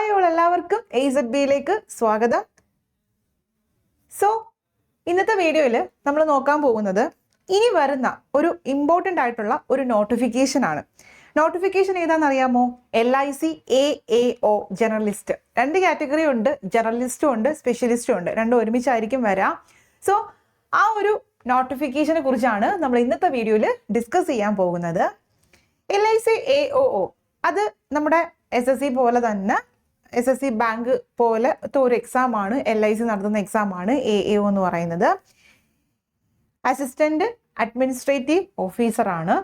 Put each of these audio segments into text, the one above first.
Hi all എല്ലാവർക്കും AZBയിലേക്ക് സ്വാഗതം. So ഇന്നത്തെ വീഡിയോയിൽ നമ്മൾ നോക്കാൻ പോകുന്നത് ഇനി വരുന്ന ഒരു ഇമ്പോർട്ടൻ്റ് ആയിട്ടുള്ള ഒരു നോട്ടിഫിക്കേഷൻ ആണ്. നോട്ടിഫിക്കേഷൻ ഏതാണെന്ന് അറിയാമോ? LIC AAO generalist. രണ്ട് കാറ്റഗറി ഉണ്ട്, ജനറലിസ്റ്റും ഉണ്ട് സ്പെഷ്യലിസ്റ്റും ഉണ്ട്. രണ്ടും ഒരുമിച്ചായിരിക്കും വരാം. സോ ആ ഒരു നോട്ടിഫിക്കേഷനെ കുറിച്ചാണ് നമ്മൾ ഇന്നത്തെ വീഡിയോയിൽ ഡിസ്കസ് ചെയ്യാൻ പോകുന്നത്. LIC AOO അത് നമ്മുടെ SSC പോലെ തന്നെ SSC ബാങ്ക് പോലത്തെ ഒരു എക്സാം ആണ്. LIC നടത്തുന്ന എക്സാം ആണ് AAO എന്ന് പറയുന്നത്. അസിസ്റ്റന്റ് അഡ്മിനിസ്ട്രേറ്റീവ് ഓഫീസർ ആണ്.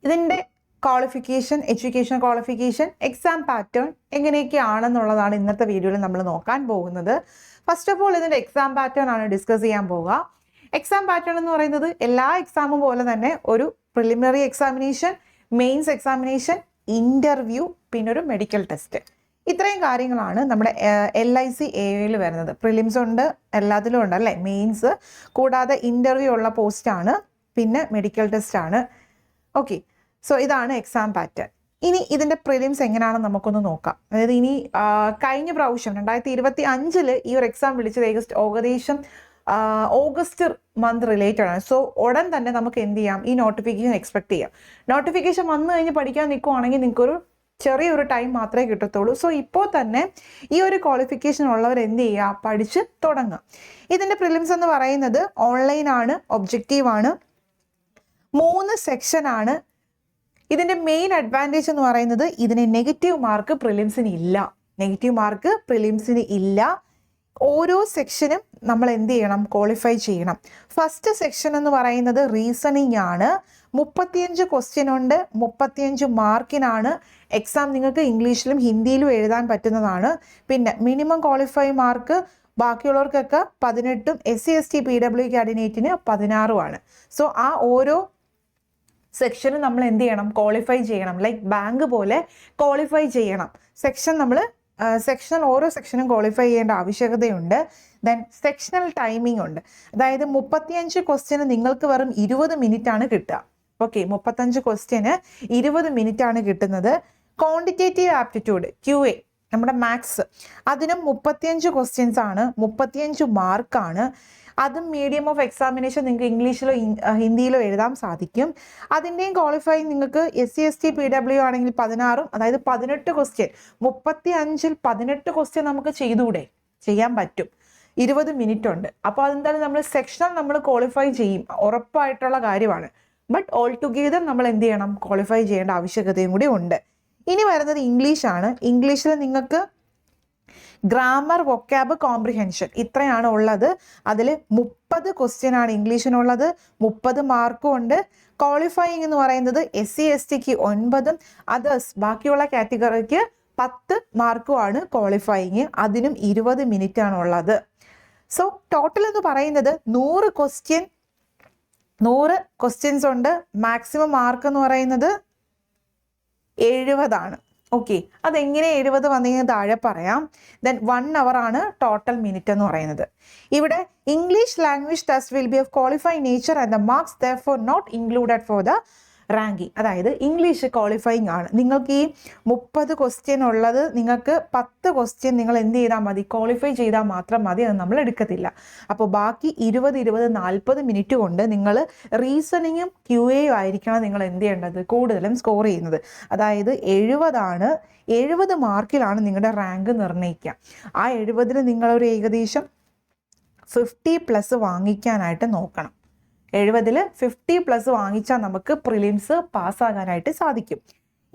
ഇതിൻ്റെ qualification, education qualification, exam pattern എങ്ങനെയൊക്കെയാണെന്നുള്ളതാണ് ഇന്നത്തെ വീഡിയോയിൽ നമ്മൾ നോക്കാൻ പോകുന്നത്. ഫസ്റ്റ് ഓഫ് ഓൾ ഇതിൻ്റെ എക്സാം പാറ്റേൺ ആണ് ഡിസ്കസ് ചെയ്യാൻ പോവുക. എക്സാം പാറ്റേൺ എന്ന് പറയുന്നത് എല്ലാ എക്സാമും പോലെ തന്നെ ഒരു preliminary examination, mains examination, interview, പിന്നെ ഒരു മെഡിക്കൽ ടെസ്റ്റ്. ഇത്രയും കാര്യങ്ങളാണ് നമ്മുടെ LIC AOയിൽ വരുന്നത്. പ്രിലിംസ് ഉണ്ട്, എല്ലാത്തിലും ഉണ്ട് അല്ലേ, മെയിൻസ് കൂടാതെ ഇൻ്റർവ്യൂ ഉള്ള പോസ്റ്റാണ്, പിന്നെ മെഡിക്കൽ ടെസ്റ്റ് ആണ്. ഓക്കെ, സോ ഇതാണ് എക്സാം പാറ്റേൺ. ഇനി ഇതിൻ്റെ പ്രിലിംസ് എങ്ങനെയാണെന്ന് നമുക്കൊന്ന് നോക്കാം. അതായത് ഇനി കഴിഞ്ഞ പ്രാവശ്യം 2025 ഈ ഒരു എക്സാം വിളിച്ചത് ഏകദേശം ഓഗസ്റ്റ് മന്ത് റിലേറ്റഡ് ആണ്. സോ ഉടൻ തന്നെ നമുക്ക് എന്ത് ചെയ്യാം, ഈ നോട്ടിഫിക്കേഷൻ എക്സ്പെക്ട് ചെയ്യാം. നോട്ടിഫിക്കേഷൻ വന്നു കഴിഞ്ഞ് പഠിക്കാൻ നിൽക്കുവാണെങ്കിൽ നിങ്ങൾക്കൊരു ചെറിയൊരു ടൈം മാത്രമേ കിട്ടത്തുള്ളൂ. സോ ഇപ്പോൾ തന്നെ ഈ ഒരു ക്വാളിഫിക്കേഷൻ ഉള്ളവർ എന്ത് ചെയ്യുക, പഠിച്ച് തുടങ്ങുക. ഇതിൻ്റെ പ്രിലിംസ് എന്ന് പറയുന്നത് ഓൺലൈനാണ്, ഒബ്ജക്റ്റീവാണ്, 3 സെക്ഷനാണ്. ഇതിൻ്റെ മെയിൻ അഡ്വാൻറ്റേജ് എന്ന് പറയുന്നത് ഇതിന് നെഗറ്റീവ് മാർക്ക് പ്രിലിംസിന് ഇല്ല. നെഗറ്റീവ് മാർക്ക് പ്രിലിംസിന് ഇല്ല. ഓരോ സെക്ഷനും നമ്മൾ എന്ത് ചെയ്യണം, ക്വാളിഫൈ ചെയ്യണം. ഫസ്റ്റ് സെക്ഷൻ എന്ന് പറയുന്നത് റീസണിങ് ആണ്. 35 ക്വസ്റ്റ്യൻ ഉണ്ട്, 35 മാർക്കിനാണ്. എക്സാം നിങ്ങൾക്ക് ഇംഗ്ലീഷിലും ഹിന്ദിയിലും എഴുതാൻ പറ്റുന്നതാണ്. പിന്നെ മിനിമം ക്വാളിഫൈ മാർക്ക് ബാക്കിയുള്ളവർക്കൊക്കെ 18, SC ST PW കാൻഡിഡേറ്റിന് 16 സോ ആ ഓരോ സെക്ഷനും നമ്മൾ എന്ത് ചെയ്യണം, ക്വാളിഫൈ ചെയ്യണം. ലൈക്ക് ബാങ്ക് പോലെ ക്വാളിഫൈ ചെയ്യണം. ഓരോ സെക്ഷനും ക്വാളിഫൈ ചെയ്യേണ്ട ആവശ്യകതയുണ്ട്. ദെൻ സെക്ഷണൽ ടൈമിംഗ് ഉണ്ട്. അതായത് 35 ക്വസ്റ്റ്യന് നിങ്ങൾക്ക് വെറും 20 മിനിറ്റ് ആണ് കിട്ടുക. ഓക്കെ, 35 ക്വസ്റ്റ്യന് 20 മിനിറ്റ് ആണ് കിട്ടുന്നത്. ക്വാണ്ടിറ്റേറ്റീവ് ആപ്റ്റിറ്റ്യൂഡ് QA നമ്മുടെ മാത്സ്, അതിനും 35 ക്വസ്റ്റ്യൻസ് ആണ്, 35 മാർക്കാണ്. അതും മീഡിയം ഓഫ് എക്സാമിനേഷൻ നിങ്ങൾക്ക് ഇംഗ്ലീഷിലോ ഹിന്ദിയിലോ എഴുതാൻ സാധിക്കും. അതിൻ്റെയും ക്വാളിഫൈ നിങ്ങൾക്ക് SC ST PW ആണെങ്കിൽ 16, അതായത് 18 ക്വസ്റ്റ്യൻ. 35-ൽ 18 ക്വസ്റ്റ്യൻ നമുക്ക് ചെയ്യാൻ പറ്റും. 20 മിനിറ്റ് ഉണ്ട്. അപ്പോൾ അതെന്തായാലും നമ്മൾ സെക്ഷണൽ നമ്മൾ ക്വാളിഫൈ ചെയ്യും, ഉറപ്പായിട്ടുള്ള കാര്യമാണ്. ബട്ട് ഓൾ ടുഗെദർ നമ്മൾ എന്ത് ചെയ്യണം, ക്വാളിഫൈ ചെയ്യേണ്ട ആവശ്യകതയും കൂടി ഉണ്ട്. ഇനി വരുന്നത് ഇംഗ്ലീഷാണ്. ഇംഗ്ലീഷിൽ നിങ്ങൾക്ക് ഗ്രാമർ, വൊക്കാബ്, കോംപ്രിഹെൻഷൻ ഇത്രയാണ് ഉള്ളത്. അതിൽ 30 ക്വസ്റ്റ്യൻ ആണ് ഇംഗ്ലീഷിനുള്ളത്, 30 മാർക്കും ഉണ്ട്. ക്വാളിഫയിങ് എന്ന് പറയുന്നത് SC STക്ക് 9, അതേഴ്സ് ബാക്കിയുള്ള കാറ്റഗറിക്ക് 10 മാർക്കുമാണ് ക്വാളിഫയിങ്. അതിനും 20 മിനിറ്റ് ആണ് ഉള്ളത്. സോ ടോട്ടൽ എന്ന് പറയുന്നത് 100 ക്വസ്റ്റ്യൻസ് ഉണ്ട്. മാക്സിമം മാർക്ക് എന്ന് പറയുന്നത് 70 ഓക്കെ, അതെങ്ങനെ 70 വന്നതിന് താഴെ പറയാം. ദെൻ 1 hour ആണ് ടോട്ടൽ മിനിറ്റ് എന്ന് പറയുന്നത്. ഇവിടെ English language test will be of qualifying nature and the marks therefore not included for the ranking. അതായത് ഇംഗ്ലീഷ് ക്വാളിഫയിങ് ആണ്. നിങ്ങൾക്ക് ഈ 30 ക്വസ്റ്റ്യൻ ഉള്ളത്, നിങ്ങൾക്ക് 10 ക്വസ്റ്റ്യൻ നിങ്ങൾ എന്ത് ചെയ്താൽ മതി, ക്വാളിഫൈ ചെയ്താൽ മാത്രം മതി. അത് നമ്മൾ എടുക്കത്തില്ല. അപ്പോൾ ബാക്കി 20-40 മിനിറ്റ് കൊണ്ട് നിങ്ങൾ റീസണിങ്ങും QAയും ആയിരിക്കണം നിങ്ങൾ എന്ത് ചെയ്യേണ്ടത്, കൂടുതലും സ്കോർ ചെയ്യുന്നത്. അതായത് 70 മാർക്കിലാണ് നിങ്ങളുടെ റാങ്ക് നിർണ്ണയിക്കുക. ആ 70-ൽ നിങ്ങളൊരു ഏകദേശം 50+ വാങ്ങിക്കാനായിട്ട് നോക്കണം. 70-ൽ 50+ വാങ്ങിച്ചാൽ നമുക്ക് പ്രിലിംസ് പാസ്സാകാനായിട്ട് സാധിക്കും.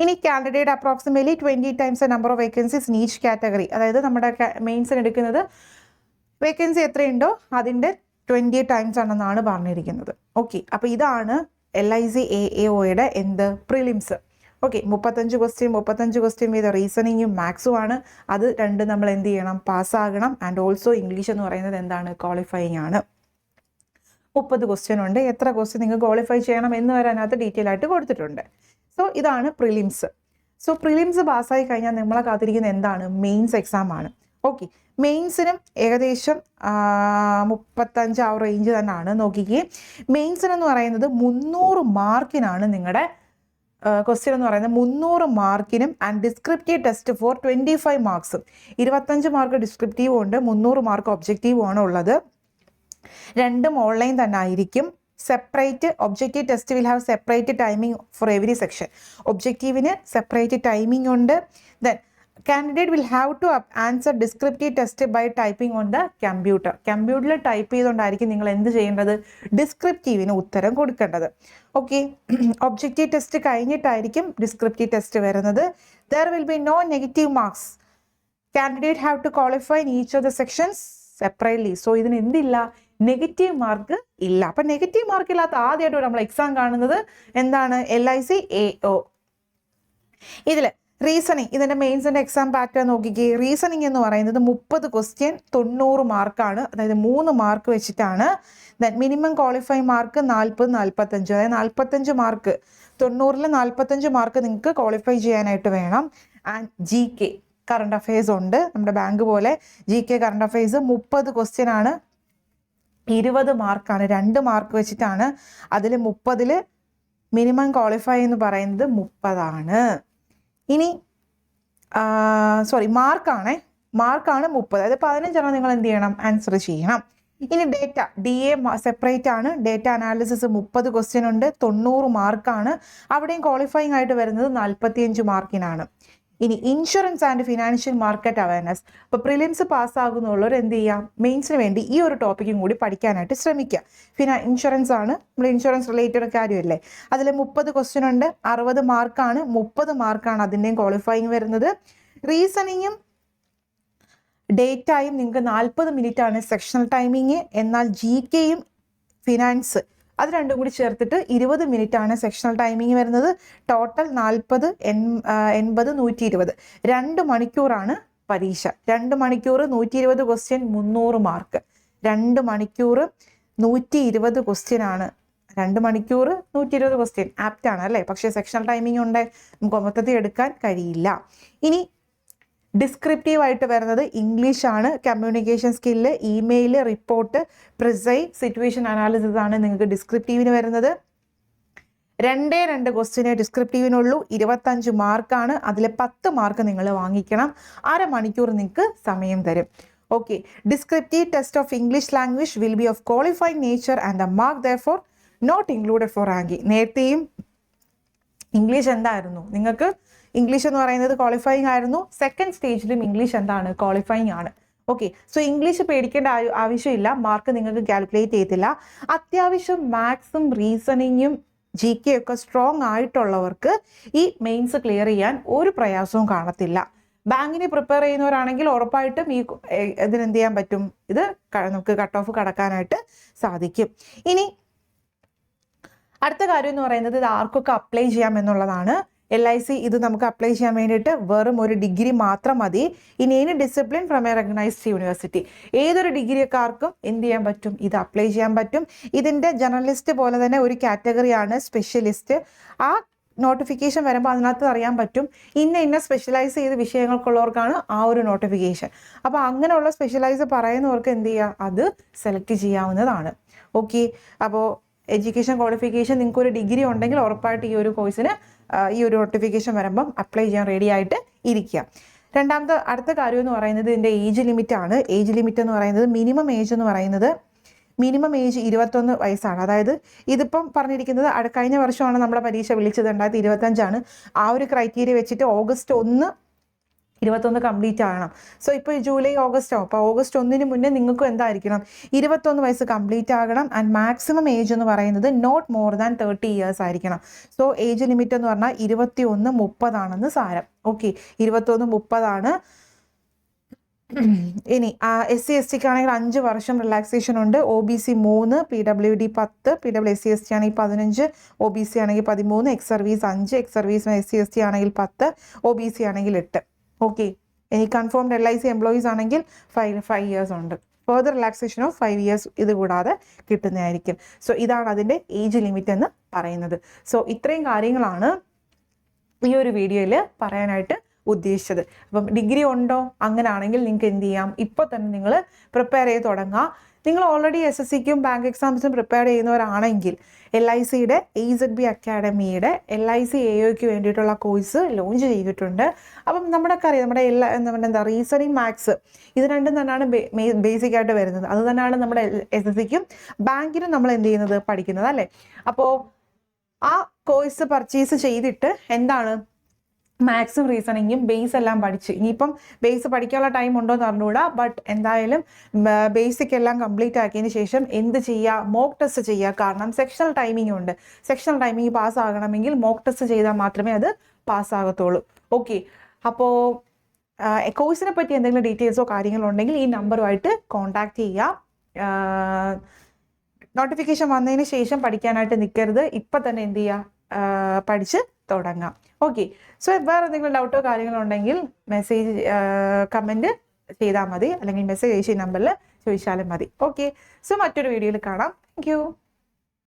ഇനി candidate approximately 20 times the number of vacancies in each category. അതായത് നമ്മുടെ മെയിൻസിന് എടുക്കുന്നത് വേക്കൻസി എത്രയുണ്ടോ അതിൻ്റെ 20 times ആണെന്നാണ് പറഞ്ഞിരിക്കുന്നത്. ഓക്കെ, അപ്പോൾ ഇതാണ് LIC AAOയുടെ പ്രിലിംസ്. ഓക്കെ, 35 ക്വസ്റ്റ്യൻ ചെയ്ത റീസണിങ്ങും മാത്സും ആണ്. അത് രണ്ട് നമ്മൾ എന്ത് ചെയ്യണം, പാസ്സാകണം. ആൻഡ് ഓൾസോ ഇംഗ്ലീഷ് എന്ന് പറയുന്നത് എന്താണ്, ക്വാളിഫയിങ് ആണ്. 30 ക്വസ്റ്റ്യൻ ഉണ്ട്. എത്ര ക്വസ്റ്റ്യൻ നിങ്ങൾ ക്വാളിഫൈ ചെയ്യണം എന്ന് വരെ അതിനകത്ത് ഡീറ്റെയിൽ ആയിട്ട് കൊടുത്തിട്ടുണ്ട്. സോ ഇതാണ് പ്രിലിംസ്. സോ പ്രിലിംസ് പാസ്സായി കഴിഞ്ഞാൽ നമ്മളെ കാത്തിരിക്കുന്ന എന്താണ്, മെയിൻസ് എക്സാം ആണ്. ഓക്കെ, മെയിൻസിനും ഏകദേശം 35 ആ റേഞ്ച് തന്നെയാണ്. നോക്കിക്കേ, മെയിൻസിനെന്ന് പറയുന്നത് 300 മാർക്കിനാണ് നിങ്ങളുടെ ക്വസ്റ്റ്യൻ എന്ന് പറയുന്നത് 300 മാർക്കിനും ആൻഡ് ഡിസ്ക്രിപ്റ്റീവ് ടെസ്റ്റ് ഫോർ 25 മാർക്സും. 25 മാർക്ക് ഡിസ്ക്രിപ്റ്റീവും ഉണ്ട്, 300 മാർക്ക് ഒബ്ജക്റ്റീവും ആണ് ഉള്ളത്. രണ്ടും ഓൺലൈൻ തന്നെ ആയിരിക്കും. Separate objective test will have separate timing for every section. ഒബ്ജക്റ്റീവിന് സെപ്പറേറ്റ് ടൈമിംഗ് ഉണ്ട്. Then candidate will have to answer descriptive test by typing on the computer. കമ്പ്യൂട്ടറിൽ ടൈപ്പ് ചെയ്തുകൊണ്ടായിരിക്കും നിങ്ങൾ എന്ത് ചെയ്യേണ്ടത്, ഡിസ്ക്രിപ്റ്റീവിന് ഉത്തരം കൊടുക്കേണ്ടത്. ഓക്കെ, ഒബ്ജക്റ്റീവ് ടെസ്റ്റ് കഴിഞ്ഞിട്ടായിരിക്കും ഡിസ്ക്രിപ്റ്റീവ് ടെസ്റ്റ് വരുന്നത്. There will be no negative marks. Candidate have to qualify in each of the sections separately. So ഇതിന് എന്തില്ല, നെഗറ്റീവ് മാർക്ക് ഇല്ല. അപ്പം നെഗറ്റീവ് മാർക്ക് ഇല്ലാത്ത ആദ്യമായിട്ട് നമ്മൾ എക്സാം കാണുന്നത് എന്താണ്, LIC AO. ഇതിൽ റീസണിങ്, ഇതിൻ്റെ മെയിൻസിൻ്റെ എക്സാം പാറ്റേൺ നോക്കിക്കേ. റീസണിങ് എന്ന് പറയുന്നത് 30 ക്വസ്റ്റ്യൻ 90 മാർക്കാണ്, അതായത് 3 മാർക്ക് വെച്ചിട്ടാണ്. ദെൻ മിനിമം ക്വാളിഫൈ മാർക്ക് 40, 45, അതായത് 45 മാർക്ക്, 90-ൽ 45 മാർക്ക് നിങ്ങൾക്ക് ക്വാളിഫൈ ചെയ്യാനായിട്ട് വേണം. ആൻഡ് GK കറണ്ട് അഫയേഴ്സ് ഉണ്ട്, നമ്മുടെ ബാങ്ക് പോലെ. GK കറണ്ട് അഫയേഴ്സ് 30 ക്വസ്റ്റ്യൻ ആണ്, 20 മാർക്കാണ്, 2 മാർക്ക് വെച്ചിട്ടാണ്. അതിൽ 30-ൽ മിനിമം ക്വാളിഫൈ എന്ന് പറയുന്നത് 30 ഇനി മാർക്കാണ് 30, അതായത് 15 നിങ്ങൾ എന്ത് ചെയ്യണം, ആൻസർ ചെയ്യണം. ഇനി ഡേറ്റ DA സെപ്പറേറ്റ് ആണ്. ഡേറ്റ അനാലിസിസ് 30 ക്വസ്റ്റ്യൻ ഉണ്ട്, 90 മാർക്കാണ്. അവിടെയും ക്വാളിഫയിങ് ആയിട്ട് വരുന്നത് 45 മാർക്കിനാണ്. ഇനി insurance and financial market awareness. ഇപ്പോൾ പ്രിലിംസ് പാസ്സാകുന്നുള്ളവർ എന്ത് ചെയ്യാം, മെയിൻസിന് വേണ്ടി ഈ ഒരു ടോപ്പിക്കും കൂടി പഠിക്കാനായിട്ട് ശ്രമിക്കുക. ഇൻഷുറൻസ് ആണ്, നമ്മൾ ഇൻഷുറൻസ് റിലേറ്റഡ് കാര്യമല്ലേ. അതിൽ 30 ക്വസ്റ്റ്യൻ ഉണ്ട്, 60 മാർക്കാണ്, 30 മാർക്കാണ് അതിൻ്റെയും ക്വാളിഫയിങ് വരുന്നത്. റീസണിങ്ങും ഡേറ്റായും നിങ്ങൾക്ക് 40 മിനിറ്റ് ആണ് സെക്ഷണൽ ടൈമിങ്. എന്നാൽ GKയും ഫിനാൻസ് അത് രണ്ടും കൂടി ചേർത്തിട്ട് 20 മിനിറ്റ് ആണ് സെക്ഷണൽ ടൈമിങ് വരുന്നത്. ടോട്ടൽ 40, 80, 120, 2 മണിക്കൂറാണ് പരീക്ഷ. 2 മണിക്കൂർ 120 ക്വസ്റ്റ്യൻ 300 മാർക്ക്. 2 മണിക്കൂർ 120 ക്വസ്റ്റ്യൻ ആണ്. 2 മണിക്കൂർ 120 ക്വസ്റ്റ്യൻ ആപ്റ്റാണ് അല്ലേ. പക്ഷേ സെക്ഷണൽ ടൈമിംഗ് ഉണ്ട്, നമുക്ക് മൊത്തത്തിൽ എടുക്കാൻ കഴിയില്ല. ഇനി ഡിസ്ക്രിപ്റ്റീവ് ആയിട്ട് വരുന്നത് ഇംഗ്ലീഷാണ്. Communication skill, email, report, precis, situation analysis ആണ് നിങ്ങൾക്ക് ഡിസ്ക്രിപ്റ്റീവിന് വരുന്നത്. 2 ക്വസ്റ്റ്യനെ ഡിസ്ക്രിപ്റ്റീവിനുള്ളൂ, 25 മാർക്കാണ്. അതിൽ 10 മാർക്ക് നിങ്ങൾ വാങ്ങിക്കണം. അരമണിക്കൂർ നിങ്ങൾക്ക് സമയം തരും. Okay, descriptive test of English language will be of qualified nature and the mark therefore not included for ranking. നേരത്തെയും ഇംഗ്ലീഷ് എന്തായിരുന്നു, നിങ്ങൾക്ക് ഇംഗ്ലീഷ് എന്ന് പറയുന്നത് ക്വാളിഫയിങ് ആയിരുന്നു. സെക്കൻഡ് സ്റ്റേജിലും ഇംഗ്ലീഷ് എന്താണ്, ക്വാളിഫയിങ് ആണ്. ഓക്കെ, സോ ഇംഗ്ലീഷ് പേടിക്കേണ്ട ആവശ്യമില്ല, മാർക്ക് നിങ്ങൾക്ക് കാൽക്കുലേറ്റ് ചെയ്യത്തില്ല. അത്യാവശ്യം മാത്സും റീസണിങ്ങും GK ഒക്കെ സ്ട്രോങ് ആയിട്ടുള്ളവർക്ക് ഈ മെയിൻസ് ക്ലിയർ ചെയ്യാൻ ഒരു പ്രയാസവും കാണത്തില്ല. ബാങ്കിന് പ്രിപ്പയർ ചെയ്യുന്നവരാണെങ്കിൽ ഉറപ്പായിട്ടും ഇതിനെന്ത് ചെയ്യാൻ പറ്റും, ഇത് നമുക്ക് കട്ട് ഓഫ് കടക്കാനായിട്ട് സാധിക്കും. ഇനി അടുത്ത കാര്യം എന്ന് പറയുന്നത് ഇത് ആർക്കൊക്കെ അപ്ലൈ ചെയ്യാം എന്നുള്ളതാണ്. LIC ഇത് നമുക്ക് അപ്ലൈ ചെയ്യാൻ വേണ്ടിയിട്ട് വെറും ഒരു ഡിഗ്രി മാത്രം മതി. ഇനി any discipline from A recognised university, ഏതൊരു ഡിഗ്രിക്കാർക്കും എന്ത് ചെയ്യാൻ പറ്റും, ഇത് അപ്ലൈ ചെയ്യാൻ പറ്റും. ഇതിൻ്റെ ജേർണലിസ്റ്റ് പോലെ തന്നെ ഒരു കാറ്റഗറിയാണ് സ്പെഷ്യലിസ്റ്റ്. ആ നോട്ടിഫിക്കേഷൻ വരുമ്പോൾ അതിനകത്ത് അറിയാൻ പറ്റും ഇന്ന സ്പെഷ്യലൈസ് ചെയ്ത വിഷയങ്ങൾക്കുള്ളവർക്കാണ് ആ ഒരു നോട്ടിഫിക്കേഷൻ. അപ്പോൾ അങ്ങനെയുള്ള സ്പെഷ്യലൈസ് പറയുന്നവർക്ക് എന്ത് ചെയ്യുക, അത് സെലക്ട് ചെയ്യാവുന്നതാണ്. ഓക്കെ, അപ്പോൾ എഡ്യൂക്കേഷൻ ക്വാളിഫിക്കേഷൻ നിങ്ങൾക്ക് ഒരു ഡിഗ്രി ഉണ്ടെങ്കിൽ ഉറപ്പായിട്ട് ഈ ഒരു കോഴ്സിന് ഈ ഒരു നോട്ടിഫിക്കേഷൻ വരുമ്പം അപ്ലൈ ചെയ്യാൻ റെഡി ആയിട്ട് ഇരിക്കുക. അടുത്ത കാര്യം എന്ന് പറയുന്നത് ഇതിൻ്റെ ഏജ് ലിമിറ്റ് ആണ്. ഏജ് ലിമിറ്റ് എന്ന് പറയുന്നത് മിനിമം ഏജ് എന്ന് പറയുന്നത് 21 വയസ്സാണ്. അതായത് ഇതിപ്പം പറഞ്ഞിരിക്കുന്നത് കഴിഞ്ഞ വർഷമാണ് നമ്മുടെ പരീക്ഷ വിളിച്ചത്, 2025 ആ ഒരു ക്രൈറ്റീരിയ വെച്ചിട്ട് ഓഗസ്റ്റ് 1 21 കംപ്ലീറ്റ് ആകണം. സോ ഇപ്പോൾ ജൂലൈ ഓഗസ്റ്റ് ആവും. അപ്പോൾ ഓഗസ്റ്റ് 1 മുന്നേ നിങ്ങൾക്കും എന്തായിരിക്കണം, 21 വയസ്സ് കംപ്ലീറ്റ് ആകണം. ആൻഡ് മാക്സിമം ഏജ് എന്ന് പറയുന്നത് നോട്ട് മോർ ദാൻ 30 ഇയേഴ്സ് ആയിരിക്കണം. സോ ഏജ് ലിമിറ്റ് എന്ന് പറഞ്ഞാൽ 21-30 ആണെന്ന് സാരം. ഓക്കെ, 21-30 ഇനി SC/ST ആണെങ്കിൽ 5 വർഷം റിലാക്സേഷൻ ഉണ്ട്. OBC 3, PWD 10, PWSC/ST ആണെങ്കിൽ 15, OBC ആണെങ്കിൽ 13, ex service 5, ex service SC/ST ആണെങ്കിൽ 10, OBC ആണെങ്കിൽ 8. ഓക്കെ, ഇനി കൺഫേംഡ് LIC എംപ്ലോയീസ് ആണെങ്കിൽ 5 ഇയേഴ്സ് ഉണ്ട്. ഫർദർ റിലാക്സേഷൻ ഓഫ് 5 ഇയേഴ്സ് ഇത് കൂടാതെ കിട്ടുന്നതായിരിക്കും. സോ ഇതാണ് അതിൻ്റെ ഏജ് ലിമിറ്റ് എന്ന് പറയുന്നത്. സോ ഇത്രയും കാര്യങ്ങളാണ് ഈ ഒരു വീഡിയോയിൽ പറയാനായിട്ട് ഉദ്ദേശിച്ചത്. അപ്പം ഡിഗ്രി ഉണ്ടോ, അങ്ങനെയാണെങ്കിൽ നിങ്ങൾക്ക് എന്ത് ചെയ്യാം, ഇപ്പോൾ തന്നെ നിങ്ങൾ പ്രിപ്പയർ ചെയ്ത് തുടങ്ങുക. നിങ്ങൾ ഓൾറെഡി SSCക്കും ബാങ്ക് എക്സാംസിനും പ്രിപ്പയർ ചെയ്യുന്നവരാണെങ്കിൽ LICയുടെ AZB അക്കാഡമിയുടെ LIC AOയ്ക്ക് വേണ്ടിയിട്ടുള്ള കോഴ്സ് ലോഞ്ച് ചെയ്തിട്ടുണ്ട്. അപ്പം അറിയാം നമ്മുടെ റീസണിങ് മാത്സ് ഇത് രണ്ടും തന്നെയാണ് ബേസിക് ആയിട്ട് വരുന്നത്. അത് തന്നെയാണ് നമ്മുടെ SSCക്കും ബാങ്കിനും നമ്മൾ എന്ത് ചെയ്യുന്നത് പഠിക്കുന്നത് അല്ലേ. അപ്പോൾ ആ കോഴ്സ് പർച്ചേസ് ചെയ്തിട്ട് എന്താണ് മാത്സും റീസണിങ്ങും ബേസ് എല്ലാം പഠിച്ച് ഇനിയിപ്പം ബേസ് പഠിക്കാനുള്ള ടൈം ഉണ്ടോ എന്ന് അറിഞ്ഞുകൂടാ. ബട്ട് എന്തായാലും ബേസിക് എല്ലാം കംപ്ലീറ്റ് ആക്കിയതിന് ശേഷം എന്ത് ചെയ്യുക, മോക്ക് ടെസ്റ്റ് ചെയ്യുക. കാരണം സെക്ഷണൽ ടൈമിംഗ് ഉണ്ട്. സെക്ഷണൽ ടൈമിംഗ് പാസ്സാകണമെങ്കിൽ മോക്ക് ടെസ്റ്റ് ചെയ്താൽ മാത്രമേ അത് പാസ്സാകത്തുള്ളൂ. ഓക്കെ, അപ്പോൾ കോഴ്സിനെ പറ്റി എന്തെങ്കിലും ഡീറ്റെയിൽസോ കാര്യങ്ങളോ ഉണ്ടെങ്കിൽ ഈ നമ്പറുമായിട്ട് കോൺടാക്ട് ചെയ്യുക. നോട്ടിഫിക്കേഷൻ വന്നതിന് ശേഷം പഠിക്കാനായിട്ട് നിൽക്കരുത്. ഇപ്പം തന്നെ എന്ത് ചെയ്യുക, പഠിച്ച് തുടങ്ങാം. ഓക്കെ, സോ വേറെ എന്തെങ്കിലും ഡൗട്ടോ കാര്യങ്ങളോ ഉണ്ടെങ്കിൽ മെസ്സേജ് കമൻറ്റ് ചെയ്താൽ മതി, അല്ലെങ്കിൽ മെസ്സേജ് അയച്ച നമ്പറിൽ ചോദിച്ചാലും മതി. ഓക്കെ, സോ മറ്റൊരു വീഡിയോയിൽ കാണാം. Thank you.